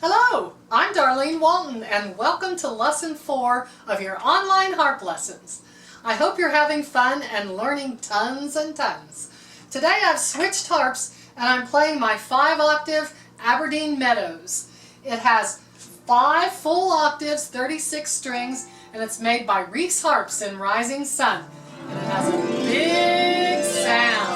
Hello, I'm Darlene Walton and welcome to Lesson 4 of your online harp lessons. I hope you're having fun and learning tons and tons. Today I've switched harps and I'm playing my 5-octave Aberdeen Meadows. It has 5 full octaves, 36 strings, and it's made by Reese Harps in Rising Sun. And it has a big sound.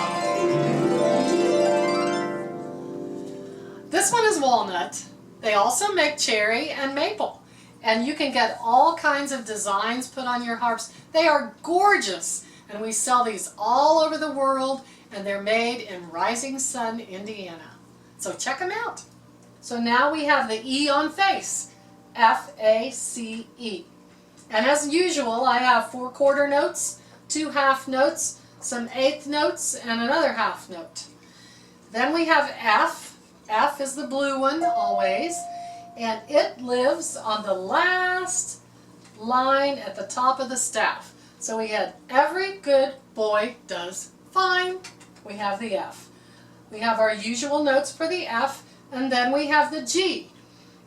This one is walnut. They also make cherry and maple. And you can get all kinds of designs put on your harps. They are gorgeous. And we sell these all over the world. And they're made in Rising Sun, Indiana. So check them out. So now we have the E on face. F-A-C-E. And as usual, I have 4 quarter notes, 2 half notes, some 1/8 notes, and another half note. Then we have F. F is the blue one, always, and it lives on the last line at the top of the staff. So we had every good boy does fine. We have the F. We have our usual notes for the F, and then we have the G.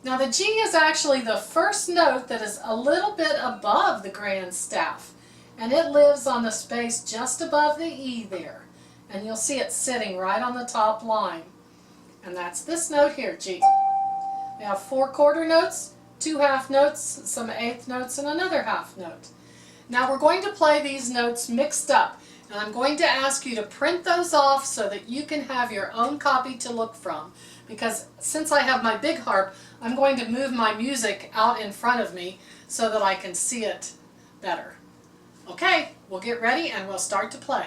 Now the G is actually the first note that is a little bit above the grand staff, and it lives on the space just above the E there, and you'll see it sitting right on the top line. And that's this note here, G. We have 4 quarter notes, 2 half notes, some 1/8 notes, and another half note. Now we're going to play these notes mixed up, and I'm going to ask you to print those off so that you can have your own copy to look from. Because since I have my big harp, I'm going to move my music out in front of me so that I can see it better. Okay, we'll get ready and we'll start to play.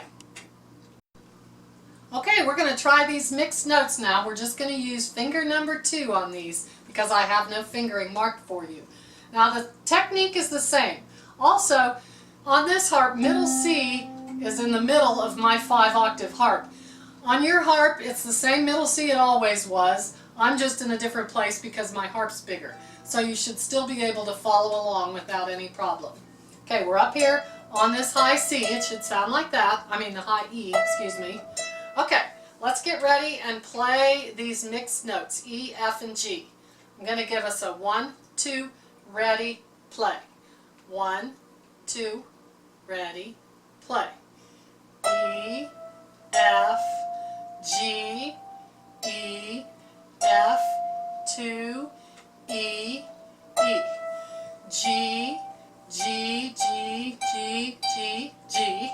Okay, we're going to try these mixed notes now. We're just going to use finger number 2 on these because I have no fingering marked for you. Now the technique is the same. Also, on this harp, middle C is in the middle of my 5-octave harp. On your harp, it's the same middle C it always was. I'm just in a different place because my harp's bigger. So you should still be able to follow along without any problem. Okay, we're up here on this high C. It should sound like that. I mean the high E, excuse me. Okay, let's get ready and play these mixed notes, E, F, and G. I'm going to give us a 1, 2, ready, play. 1, 2, ready, play. E, F, G, E, F, 2, E, E. G, G, G, G, G, G.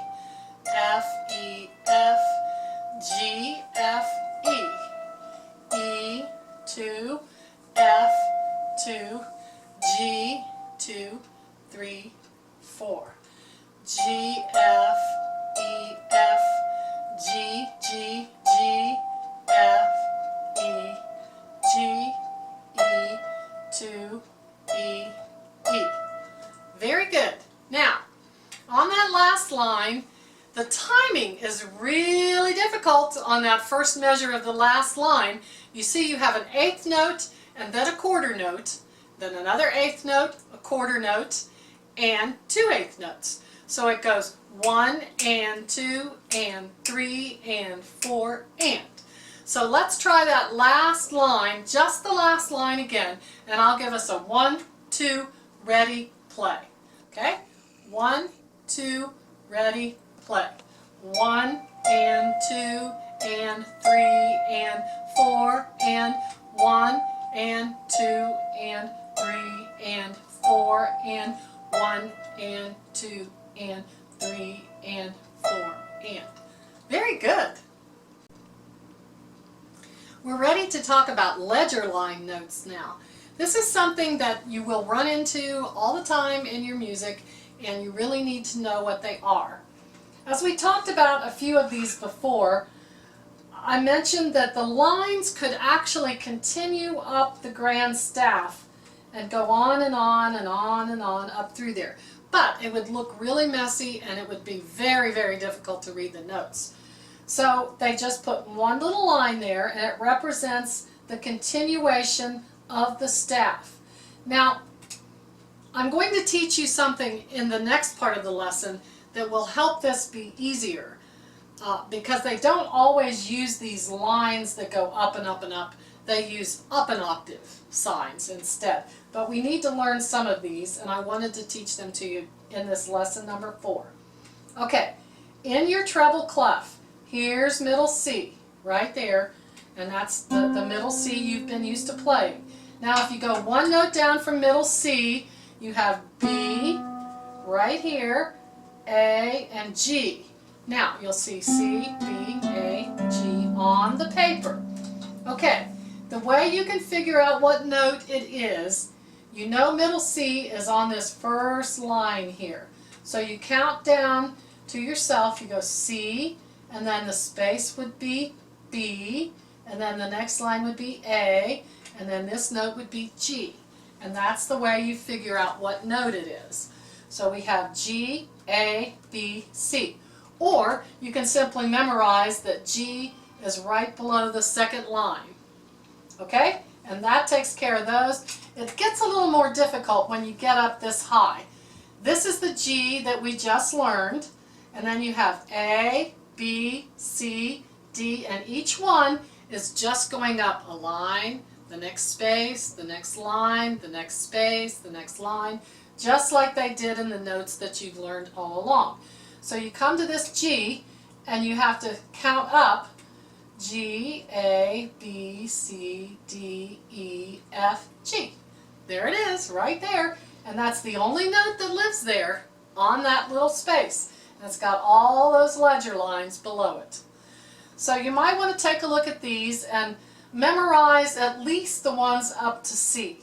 F, E, F, G, F, E. E, 2, F, 2, G, 2, 3, 4. G, F, E, F, G, G, G, F, E, G, E, 2, E, E. Very good. Now, on that last line, the timing is really difficult on that first measure of the last line. You see you have an 1/8 note and then a quarter note, then another 1/8 note, a quarter note, and 2 1/8 notes. So it goes 1 and 2 and 3 and 4 and. So let's try that last line, just the last line again, and I'll give us a 1, 2, ready, play. Okay? 1, 2, ready, play. 1 and 2 and 3 and 4 and 1 and 2 and 3 and 4 and 1 and 2 and 3 and 4 and. Very good. We're ready to talk about ledger line notes now. This is something that you will run into all the time in your music, and you really need to know what they are. As we talked about a few of these before, I mentioned that the lines could actually continue up the grand staff and go on and on and on and on up through there. But it would look really messy and it would be very, very difficult to read the notes. So they just put one little line there and it represents the continuation of the staff. Now, I'm going to teach you something in the next part of the lesson that will help this be easier. because they don't always use these lines that go up and up and up. they use up an octave signs instead. But we need to learn some of these, and I wanted to teach them to you in this lesson number 4. Okay, in your treble clef, here's middle C, right there, and that's the middle C you've been used to playing. Now if you go one note down from middle C, you have B right here, A, and G. Now you'll see C, B, A, G on the paper. Okay, the way you can figure out what note it is, you know middle C is on this first line here. So you count down to yourself, you go C, and then the space would be B, and then the next line would be A, and then this note would be G. And that's the way you figure out what note it is. So we have G, A, B, C. Or you can simply memorize that G is right below the second line. Okay? And that takes care of those. It gets a little more difficult when you get up this high. This is the G that we just learned, and then you have A, B, C, D, and each one is just going up a line, the next space, the next line, the next space, the next line, just like they did in the notes that you've learned all along. So you come to this G, and you have to count up G, A, B, C, D, E, F, G. There it is, right there. And that's the only note that lives there on that little space. And it's got all those ledger lines below it. So you might want to take a look at these and memorize at least the ones up to C.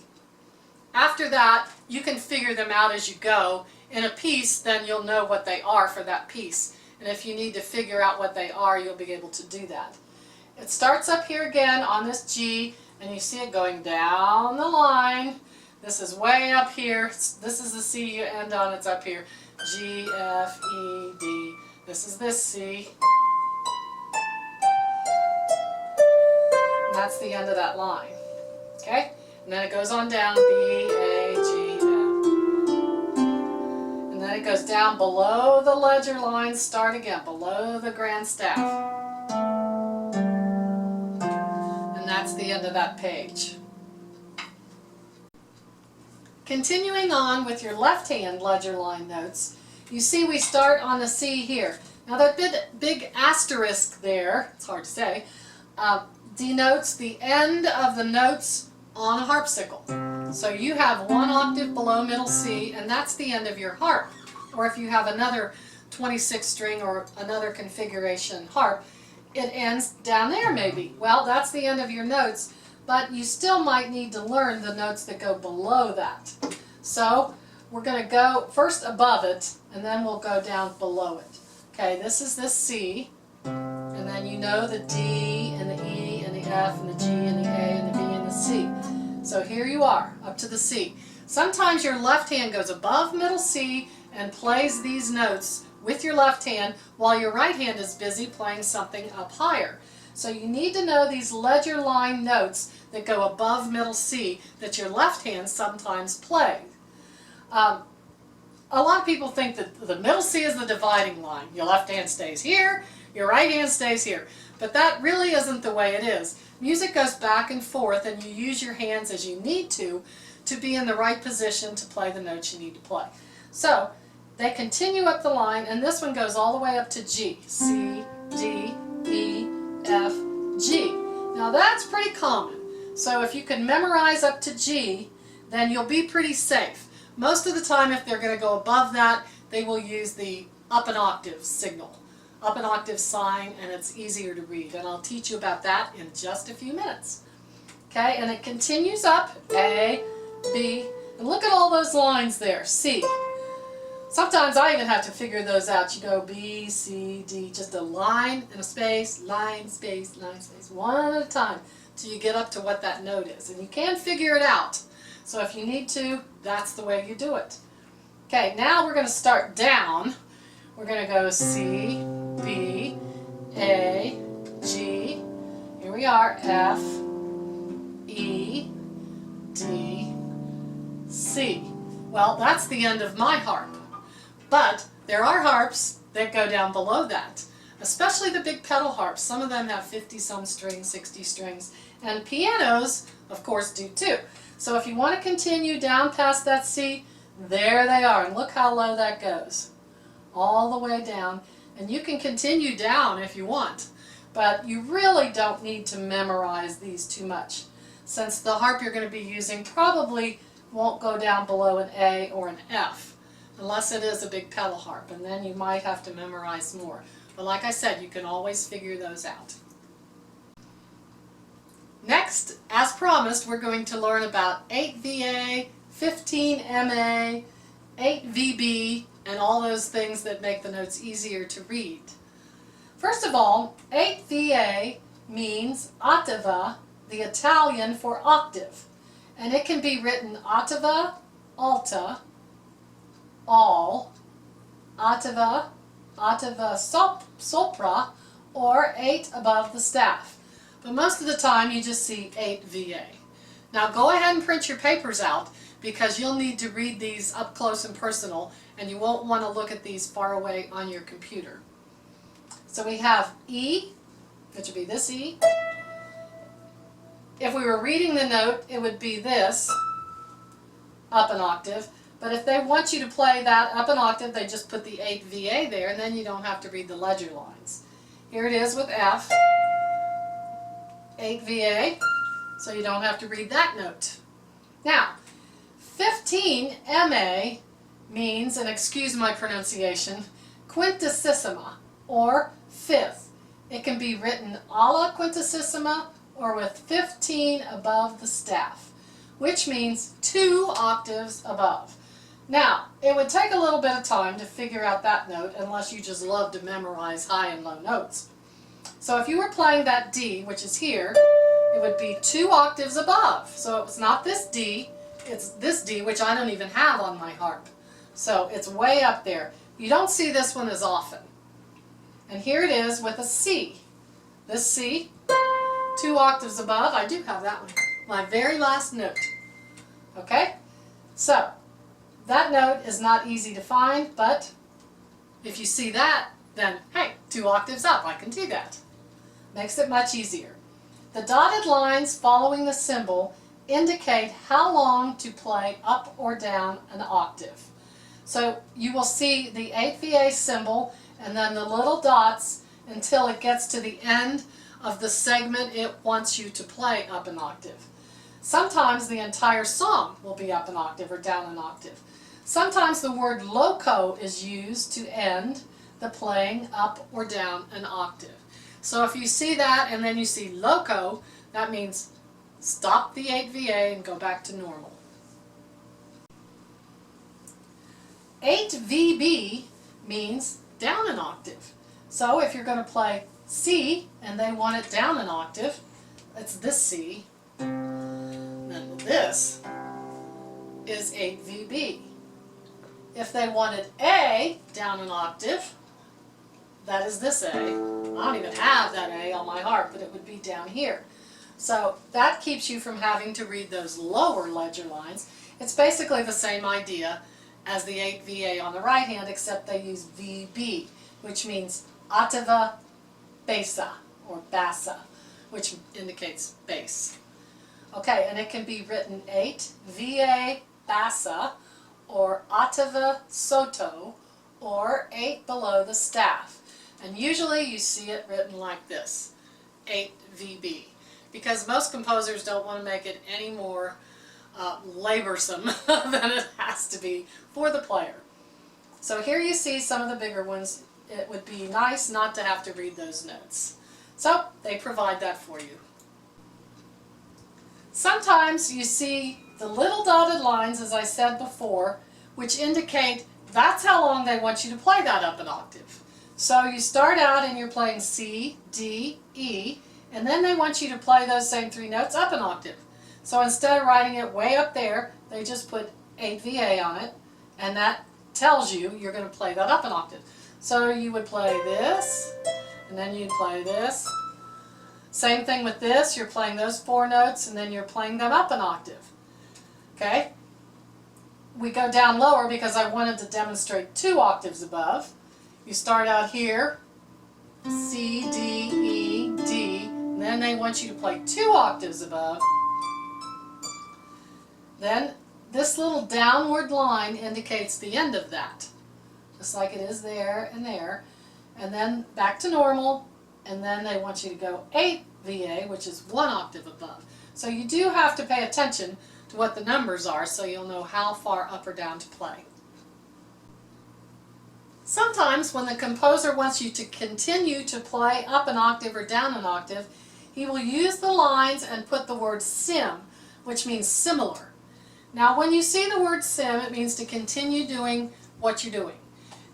After that, you can figure them out as you go. In a piece, then you'll know what they are for that piece. And if you need to figure out what they are, you'll be able to do that. It starts up here again on this G, and you see it going down the line. This is way up here. This is the C you end on. It's up here. G, F, E, D. This is this C. And that's the end of that line. Okay? And then it goes on down, B, A, G, F. And then it goes down below the ledger lines, start again, below the grand staff. And that's the end of that page. Continuing on with your left-hand ledger line notes, you see we start on the C here. Now that big asterisk there, it's hard to say, denotes the end of the notes on a harpsichord. So you have one octave below middle C, and that's the end of your harp. Or if you have another 26 string or another configuration harp, it ends down there maybe. Well, that's the end of your notes, but you still might need to learn the notes that go below that. So we're going to go first above it, and then we'll go down below it. Okay, this is this C, and then you know the D and the E and the F and the G and the A and the B and the C. So here you are, up to the C. Sometimes your left hand goes above middle C and plays these notes with your left hand while your right hand is busy playing something up higher. So you need to know these ledger line notes that go above middle C that your left hand sometimes plays. A lot of people think that the middle C is the dividing line. Your left hand stays here, your right hand stays here. But that really isn't the way it is. Music goes back and forth, and you use your hands as you need to be in the right position to play the notes you need to play. So they continue up the line, and this one goes all the way up to G. C, D, E, F, G. Now that's pretty common. So if you can memorize up to G, then you'll be pretty safe. Most of the time, if they're going to go above that, they will use the up an octave signal, up an octave sign, and it's easier to read. And I'll teach you about that in just a few minutes. Okay, and it continues up, A, B, and look at all those lines there, C. Sometimes I even have to figure those out. You go B, C, D, just a line and a space, line, space, one at a time till you get up to what that note is. And you can figure it out. So if you need to, that's the way you do it. Okay, now we're going to start down. We're going to go C, B, A, G, here we are, F, E, D, C. Well, that's the end of my harp. But there are harps that go down below that, especially the big pedal harps. Some of them have 50-some strings, 60 strings, And pianos, of course, do too. So if you want to continue down past that C, there they are. And look how low that goes. All the way down. And you can continue down if you want. But you really don't need to memorize these too much, since the harp you're going to be using probably won't go down below an A or an F, unless it is a big pedal harp, and then you might have to memorize more. But like I said, you can always figure those out. Next, as promised, we're going to learn about 8VA, 15MA, 8VB, and all those things that make the notes easier to read. First of all, 8VA means ottava, the Italian for octave. And it can be written ottava, alta, all, ottava, ottava sopra, or 8 above the staff. But most of the time you just see 8VA. Now go ahead and print your papers out, because you'll need to read these up close and personal, and you won't want to look at these far away on your computer. So we have E, which would be this E. If we were reading the note, it would be this, up an octave. But if they want you to play that up an octave, they just put the 8VA there, and then you don't have to read the ledger lines. Here it is with F, 8VA, so you don't have to read that note. Now, 15MA means, and excuse my pronunciation, quintessima, or fifth. It can be written alla quintessima or with 15 above the staff, which means 2 octaves above. Now, it would take a little bit of time to figure out that note unless you just love to memorize high and low notes. So if you were playing that D, which is here, it would be 2 octaves above. So it's not this D, it's this D, which I don't even have on my harp. So it's way up there. You don't see this one as often. And here it is with a C. This C, 2 octaves above. I do have that one. My very last note. Okay? So, that note is not easy to find, but if you see that, then, hey, 2 octaves up. I can do that. Makes it much easier. The dotted lines following the symbol indicate how long to play up or down an octave. So you will see the 8VA symbol and then the little dots until it gets to the end of the segment it wants you to play up an octave. Sometimes the entire song will be up an octave or down an octave. Sometimes the word loco is used to end the playing up or down an octave. So if you see that and then you see loco, that means stop the 8VA and go back to normal. 8VB means down an octave. So if you're going to play C and they want it down an octave, it's this C, and then this is 8VB. If they wanted A down an octave, that is this A. I don't even have that A on my harp, but it would be down here. So that keeps you from having to read those lower ledger lines. It's basically the same idea as the 8VA on the right hand, except they use VB, which means ottava bassa, or bassa, which indicates bass. Okay, and it can be written 8VA bassa, or ottava sotto, or 8 below the staff. And usually you see it written like this, 8VB, because most composers don't want to make it any more laborsome than it has to be for the player. So here you see some of the bigger ones. It would be nice not to have to read those notes. So they provide that for you. Sometimes you see the little dotted lines, as I said before, which indicate that's how long they want you to play that up an octave. So you start out and you're playing C, D, E, and then they want you to play those same 3 notes up an octave. So instead of writing it way up there, they just put 8VA on it, and that tells you you're going to play that up an octave. So you would play this, and then you'd play this. Same thing with this, you're playing those 4 notes, and then you're playing them up an octave. Okay? We go down lower because I wanted to demonstrate 2 octaves above. You start out here, C, D, E, D, Then they want you to play 2 octaves above. Then this little downward line indicates the end of that, just like it is there and there. And then back to normal, and then they want you to go 8 VA, which is 1 octave above. So you do have to pay attention to what the numbers are so you'll know how far up or down to play. Sometimes when the composer wants you to continue to play up an octave or down an octave, he will use the lines and put the word sim, which means similar. Now when you see the word sim, it means to continue doing what you're doing.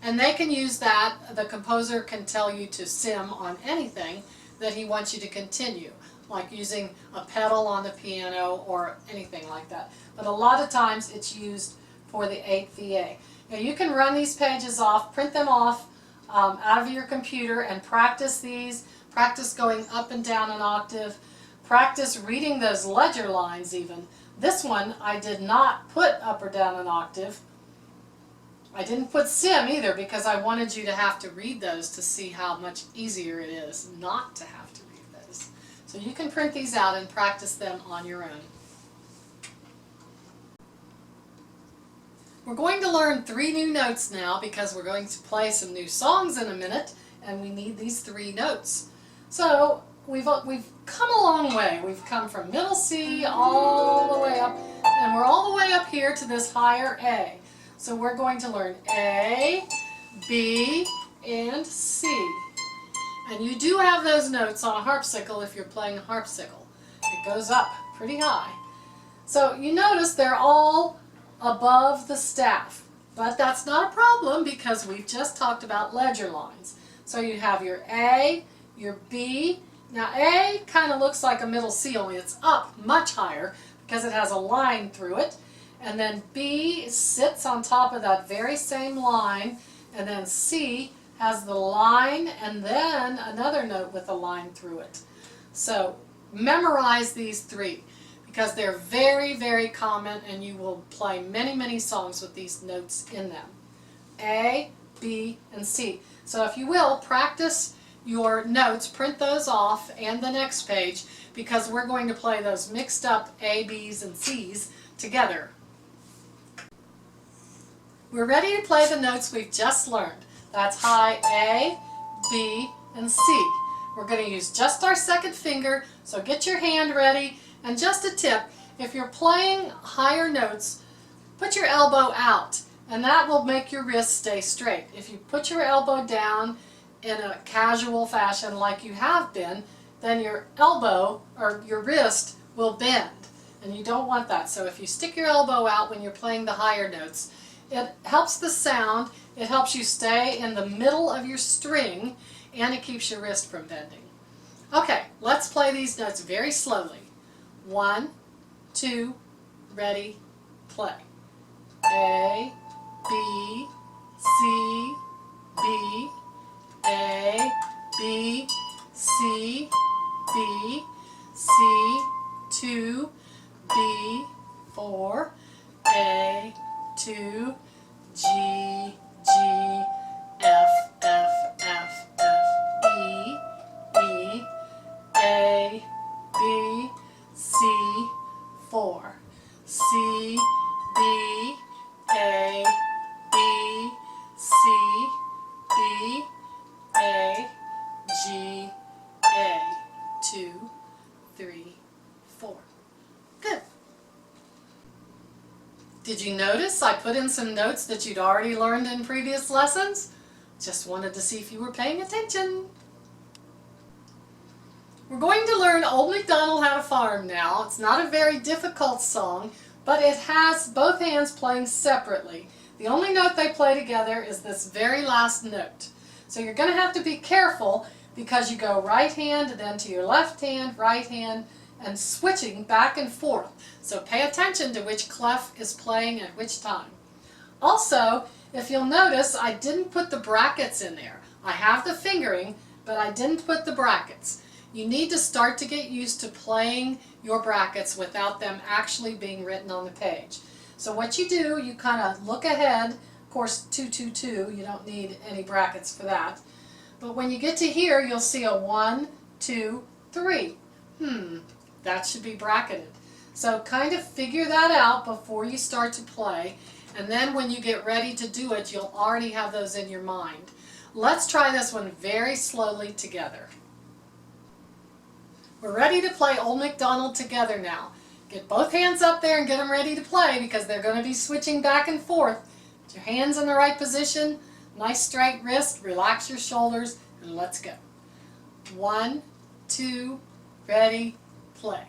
And they can use that, the composer can tell you to sim on anything that he wants you to continue, like using a pedal on the piano or anything like that. But a lot of times it's used for the 8 VA. Now you can run these pages off, print them off out of your computer and practice these, practice going up and down an octave, practice reading those ledger lines even. This one I did not put up or down an octave. I didn't put sim either because I wanted you to have to read those to see how much easier it is not to have to read those. So you can print these out and practice them on your own. We're going to learn 3 new notes now because we're going to play some new songs in a minute and we need these 3 notes. So we've come a long way. We've come from middle C all the way up and we're all the way up here to this higher A. So we're going to learn A, B, and C. And you do have those notes on a harpsichord if you're playing a harpsichord. It goes up pretty high. So you notice they're all above the staff. But that's not a problem because we've just talked about ledger lines. So you have your A, your B. Now A kind of looks like a middle C, only it's up much higher because it has a line through it. And then B sits on top of that very same line, and then C has the line and then another note with a line through it. So memorize these 3 because they're very, very common and you will play many, many songs with these notes in them. A, B, and C. So if you will, practice your notes, print those off and the next page because we're going to play those mixed up A, B's, and C's together. We're ready to play the notes we've just learned. That's high A, B, and C. We're going to use just our second finger, so get your hand ready. And just a tip, if you're playing higher notes, put your elbow out, and that will make your wrist stay straight. If you put your elbow down in a casual fashion like you have been, then your elbow or your wrist will bend, and you don't want that. So if you stick your elbow out when you're playing the higher notes, it helps the sound, it helps you stay in the middle of your string, and it keeps your wrist from bending. Okay, let's play these notes very slowly. 1, 2, ready, play. A, B, C, B, A, B, C, B, C, 2, B, 4, A, 2, G, G, F, F, F, F, E, E, A, B, C, 4, C, B, A, B, C, B, A, G, A, 2, 3, 4. Good. Did you notice I put in some notes that you'd already learned in previous lessons? Just wanted to see if you were paying attention. We're going to learn Old MacDonald Had a Farm now. It's not a very difficult song, but it has both hands playing separately. The only note they play together is this very last note. So you're going to have to be careful because you go right hand, then to your left hand, right hand, and switching back and forth. So pay attention to which clef is playing at which time. Also, if you'll notice, I didn't put the brackets in there. I have the fingering, but I didn't put the brackets. You need to start to get used to playing your brackets without them actually being written on the page. So what you do, you kind of look ahead. Of course, 2, 2, 2, you don't need any brackets for that. But when you get to here, you'll see a 1, 2, 3. That should be bracketed. So kind of figure that out before you start to play, and then when you get ready to do it, you'll already have those in your mind. Let's try this one very slowly together. We're ready to play Old MacDonald together now. Get both hands up there and get them ready to play because they're going to be switching back and forth. Get your hands in the right position, nice straight wrist, relax your shoulders, and let's go. 1, 2, ready, play.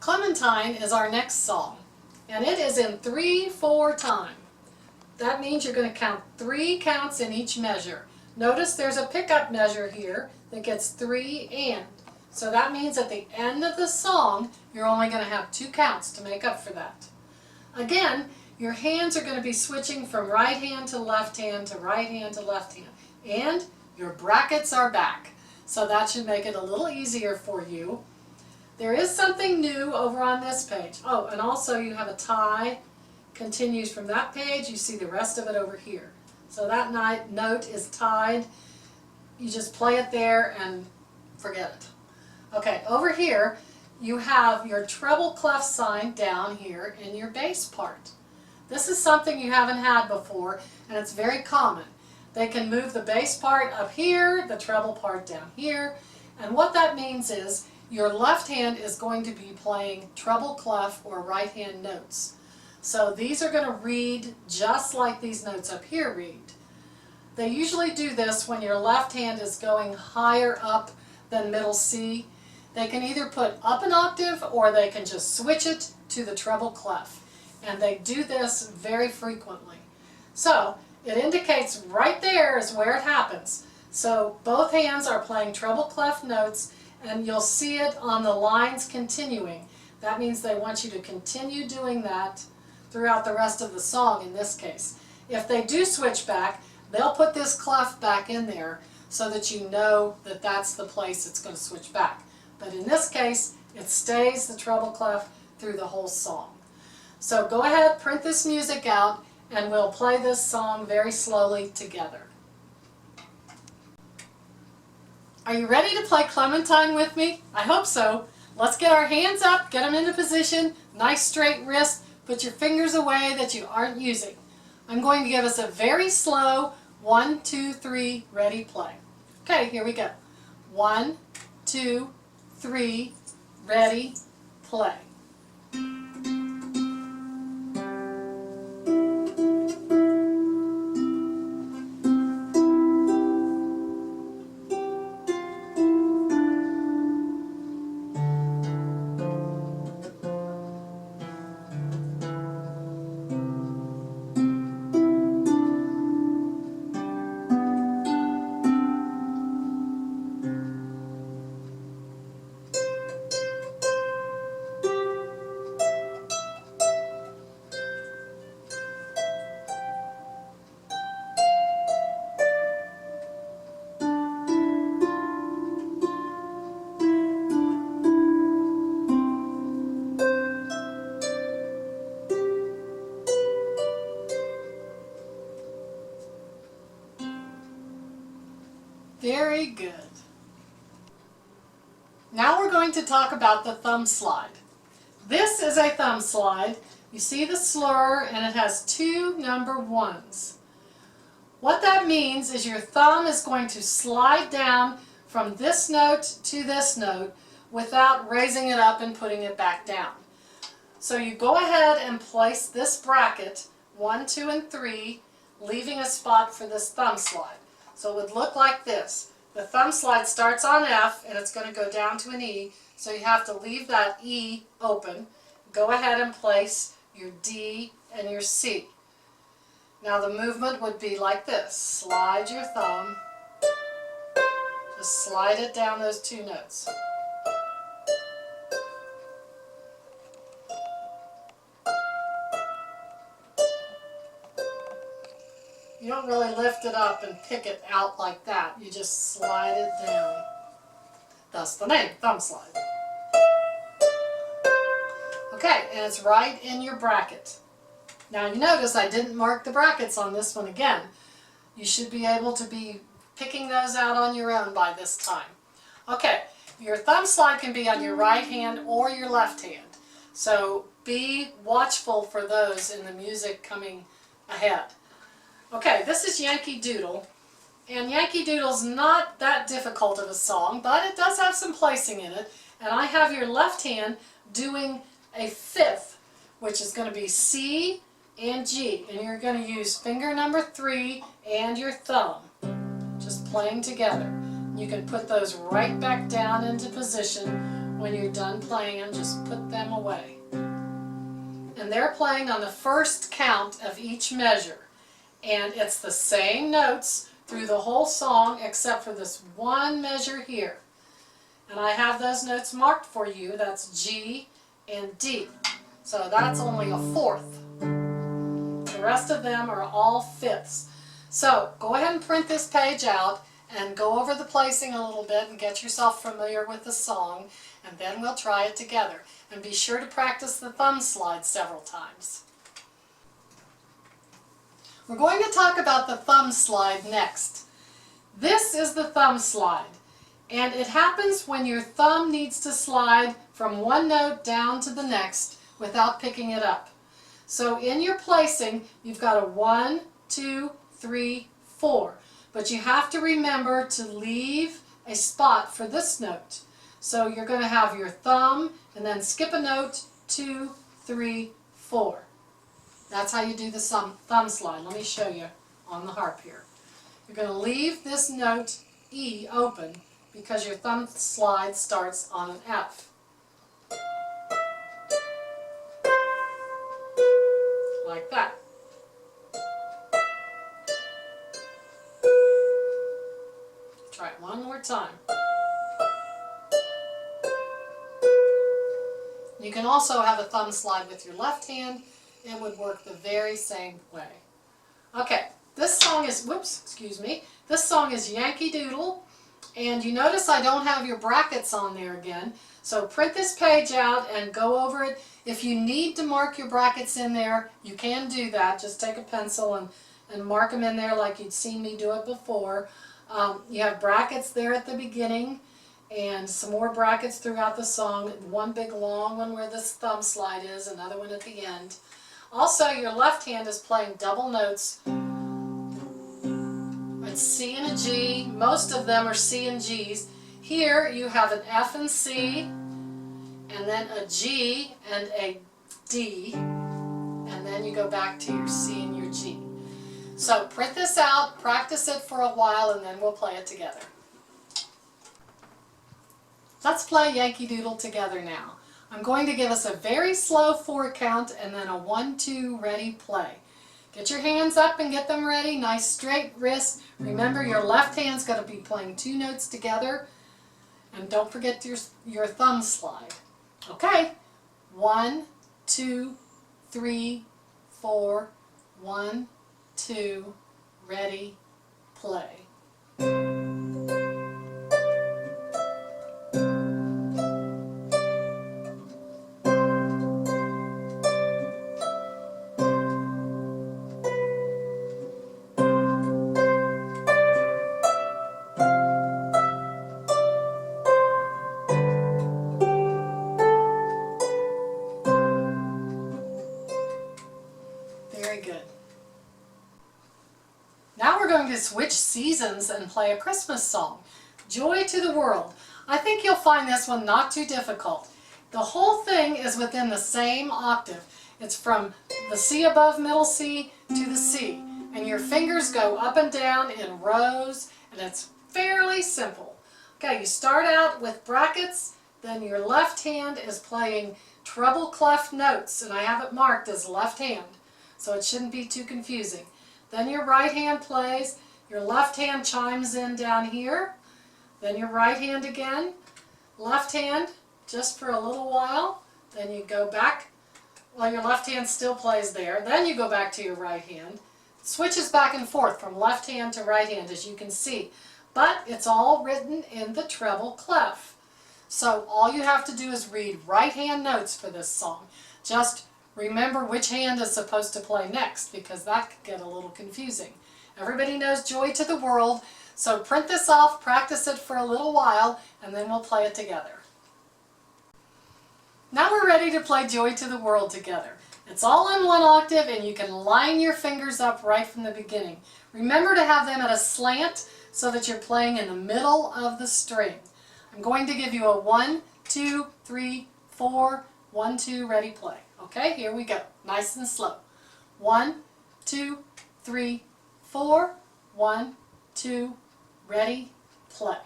Clementine is our next song, and it is in 3/4 time. That means you're going to count 3 counts in each measure. Notice there's a pickup measure here that gets 3 and. So that means at the end of the song, you're only going to have 2 counts to make up for that. Again, your hands are going to be switching from right hand to left hand to right hand to left hand. And your brackets are back. So that should make it a little easier for you. There is something new over on this page. Oh, and also you have a tie, continues from that page, you see the rest of it over here. So that note is tied. You just play it there and forget it. Okay, over here you have your treble clef sign down here in your bass part. This is something you haven't had before, and it's very common. They can move the bass part up here, the treble part down here, and what that means is your left hand is going to be playing treble clef or right hand notes. So these are going to read just like these notes up here read. They usually do this when your left hand is going higher up than middle C. They can either put up an octave or they can just switch it to the treble clef. And they do this very frequently. So it indicates right there is where it happens. So both hands are playing treble clef notes, and you'll see it on the lines continuing. That means they want you to continue doing that throughout the rest of the song in this case. If they do switch back, they'll put this clef back in there so that you know that that's the place it's going to switch back. But in this case, it stays the treble clef through the whole song. So go ahead, print this music out, and we'll play this song very slowly together. Are you ready to play Clementine with me? I hope so. Let's get our hands up, get them into position, nice straight wrist, put your fingers away that you aren't using. I'm going to give us a very slow 1, 2, 3, ready, play. Okay, here we go. 1, 2, 3, ready, play. Very good. Now we're going to talk about the thumb slide. This is a thumb slide. You see the slur and it has 2 number 1s. What that means is your thumb is going to slide down from this note to this note without raising it up and putting it back down. So you go ahead and place this bracket 1, 2, and 3, leaving a spot for this thumb slide. So it would look like this. The thumb slide starts on F and it's going to go down to an E, so you have to leave that E open. Go ahead and place your D and your C. Now the movement would be like this. Slide your thumb, just slide it down those two notes. You don't really lift it up and pick it out like that. You just slide it down. That's the name, thumb slide. Okay, and it's right in your bracket. Now you notice I didn't mark the brackets on this one again. You should be able to be picking those out on your own by this time. Okay, your thumb slide can be on your right hand or your left hand. So be watchful for those in the music coming ahead. Okay, this is Yankee Doodle, and Yankee Doodle's not that difficult of a song, but it does have some placing in it, and I have your left hand doing a fifth, which is going to be C and G, and you're going to use finger number 3 and your thumb, just playing together. You can put those right back down into position when you're done playing them, just put them away. And they're playing on the first count of each measure. And it's the same notes through the whole song except for this one measure here. And I have those notes marked for you. That's G and D. So that's only a fourth. The rest of them are all fifths. So go ahead and print this page out and go over the placing a little bit and get yourself familiar with the song, and then we'll try it together. And be sure to practice the thumb slide several times. We're going to talk about the thumb slide next. This is the thumb slide, and it happens when your thumb needs to slide from one note down to the next without picking it up. So in your placing, you've got a 1, 2, 3, 4, but you have to remember to leave a spot for this note. So you're going to have your thumb and then skip a note, 2, 3, 4. That's how you do the thumb slide. Let me show you on the harp here. You're going to leave this note E open because your thumb slide starts on an F. Like that. Try it one more time. You can also have a thumb slide with your left hand. It would work the very same way. Okay, this song is, this song is Yankee Doodle, and you notice I don't have your brackets on there again, so print this page out and go over it. If you need to mark your brackets in there, you can do that. Just take a pencil and mark them in there like you'd seen me do it before. You have brackets there at the beginning, and some more brackets throughout the song. One big long one where this thumb slide is, another one at the end. Also, your left hand is playing double notes. It's C and a G. Most of them are C and Gs. Here you have an F and C, and then a G and a D, and then you go back to your C and your G. So print this out, practice it for a while, and then we'll play it together. Let's play Yankee Doodle together now. I'm going to give us a very slow 4 count and then a 1, 2, ready, play. Get your hands up and get them ready. Nice straight wrist. Remember, your left hand's going to be playing 2 notes together. And don't forget your thumb slide. Okay. 1, 2, 3, 4. 1, 2, ready, play. Very good. Now we're going to switch seasons and play a Christmas song, Joy to the World. I think you'll find this one not too difficult. The whole thing is within the same octave. It's from the C above middle C to the C. And your fingers go up and down in rows, and it's fairly simple. Okay, you start out with brackets, then your left hand is playing treble clef notes, and I have it marked as left hand, so it shouldn't be too confusing. Then your right hand plays, your left hand chimes in down here, then your right hand again, left hand just for a little while, then you go back, well, your left hand still plays there, then you go back to your right hand. It switches back and forth from left hand to right hand, as you can see, but it's all written in the treble clef. So all you have to do is read right hand notes for this song. Just remember which hand is supposed to play next, because that could get a little confusing. Everybody knows Joy to the World, so print this off, practice it for a little while, and then we'll play it together. Now we're ready to play Joy to the World together. It's all in one octave, and you can line your fingers up right from the beginning. Remember to have them at a slant so that you're playing in the middle of the string. I'm going to give you a 1, 2, 3, 4, 1, 2, ready, play. Okay, here we go. Nice and slow. 1, 2, 3, 4, 1, 2, ready, play.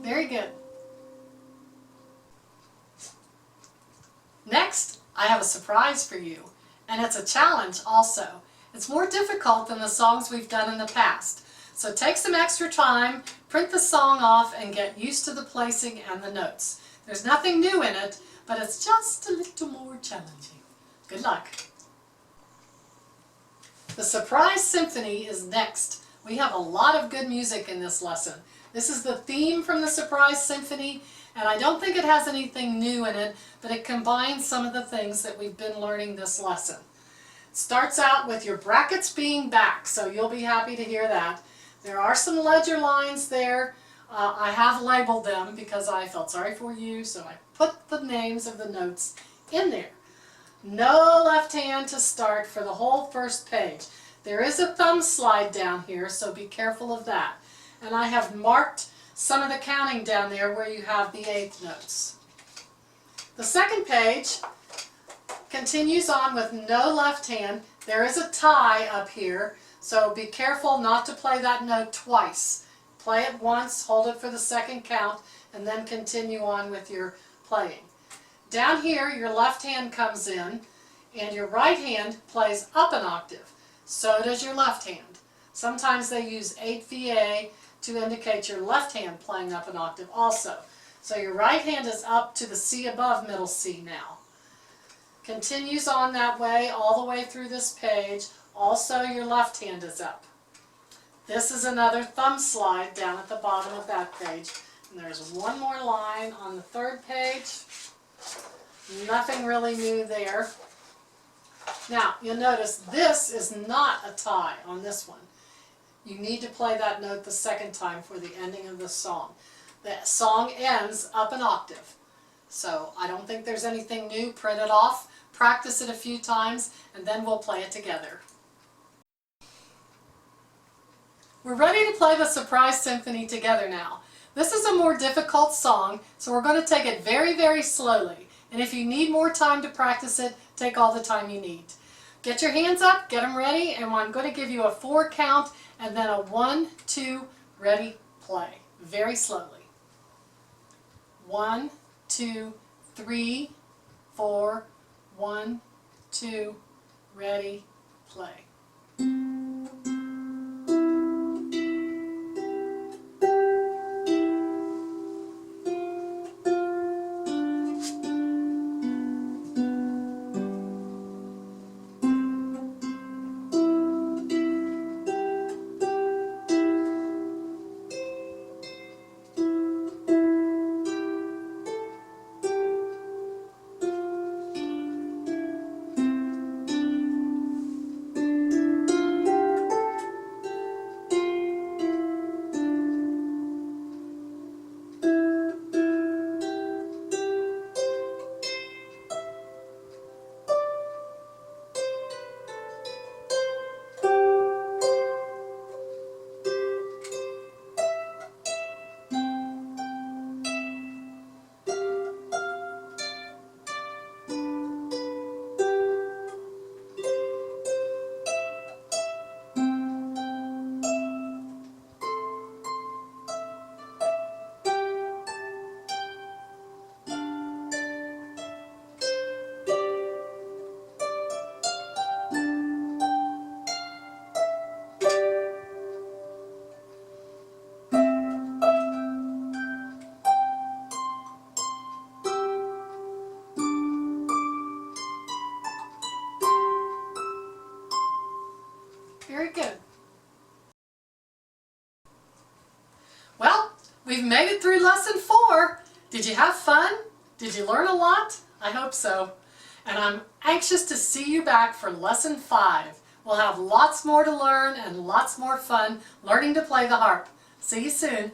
Very good. Next, I have a surprise for you, and it's a challenge also. It's more difficult than the songs we've done in the past. So take some extra time, print the song off, and get used to the placing and the notes. There's nothing new in it, but it's just a little more challenging. Good luck. The Surprise Symphony is next. We have a lot of good music in this lesson. This is the theme from the Surprise Symphony, and I don't think it has anything new in it, but it combines some of the things that we've been learning this lesson. It starts out with your brackets being back, so you'll be happy to hear that. There are some ledger lines there. I have labeled them because I felt sorry for you, so I put the names of the notes in there. No left hand to start for the whole first page. There is a thumb slide down here, so be careful of that. And I have marked some of the counting down there where you have the eighth notes. The second page continues on with no left hand. There is a tie up here, so be careful not to play that note twice. Play it once, hold it for the second count, and then continue on with your playing. Down here, your left hand comes in, and your right hand plays up an octave. So does your left hand. Sometimes they use 8VA to indicate your left hand playing up an octave also. So your right hand is up to the C above middle C now. Continues on that way all the way through this page. Also your left hand is up. This is another thumb slide down at the bottom of that page. And there's one more line on the third page. Nothing really new there. Now, you'll notice this is not a tie on this one. You need to play that note the second time for the ending of the song. The song ends up an octave. So I don't think there's anything new. Print it off, practice it a few times, and then we'll play it together. We're ready to play the Surprise Symphony together now. This is a more difficult song, so we're going to take it very, very slowly. And if you need more time to practice it, take all the time you need. Get your hands up, get them ready, and I'm going to give you a 4 count and then a 1, 2, ready, play. Very slowly. 1, 2, 3, 4, 1, 2, ready, play. we've made it through lesson 4. Did you have fun? Did you learn a lot? I hope so. And I'm anxious to see you back for lesson 5. We'll have lots more to learn and lots more fun learning to play the harp. See you soon.